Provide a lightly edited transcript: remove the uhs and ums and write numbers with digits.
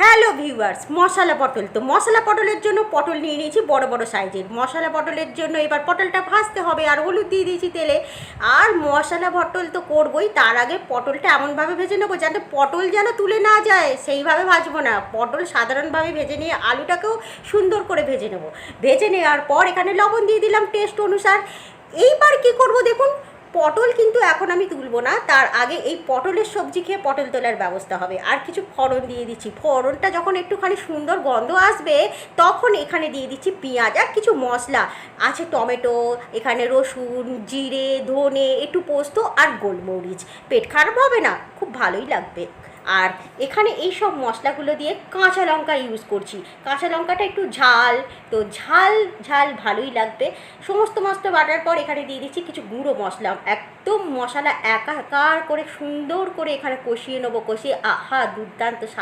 Hello viewers, মশলা পটল। তো মশলা পটলের জন্য পটল নিয়ে নিয়েছি বড় বড় সাইজের। মশলা পটলের জন্য এবার পটলটা ভাজতে হবে, আর হলুদ দিয়ে দিয়েছি তেলে। আর মশলা পটল তো করবই, তার আগে পটলটা এমনভাবে ভেজে নেবো যাতে পটল যেন তুলে না যায়, সেইভাবে ভাজবো না। পটল সাধারণভাবে ভেজে নিয়ে আলুটাকেও সুন্দর করে ভেজে নেবো। ভেজে নেওয়ার পর এখানে লবণ দিয়ে দিলাম টেস্ট অনুসার। এইবার কি করব দেখুন, পটল কিন্তু এখন আমি তুলবো না, তার আগে এই পটলের সবজি খেয়ে পটল তোলার ব্যবস্থা হবে। আর কিছু ফোড়ন দিয়ে দিচ্ছি। ফোড়নটা যখন একটুখানি সুন্দর গন্ধ আসবে তখন এখানে দিয়ে দিচ্ছি পেঁয়াজ আর কিছু মশলা আছে, টমেটো, এখানে রসুন, জিরে, ধনে, একটু পোস্ত আর গোলমরিচ। পেট খারাপ হবে না, খুব ভালোই লাগবে। আর এখানে এই সব মশলাগুলো দিয়ে কাঁচা লঙ্কা ইউজ করছি। কাঁচা লঙ্কাটা একটু ঝাল, তো ঝাল ঝাল ভালোই লাগবে। সমস্ত মশলা বাটার পর এখানে দিয়ে দিচ্ছি কিছু গুঁড়ো মশলা। একদম মশলা একাকার করে সুন্দর করে এখানে কষিয়ে নেবো। কষিয়ে আহা দুর্দান্ত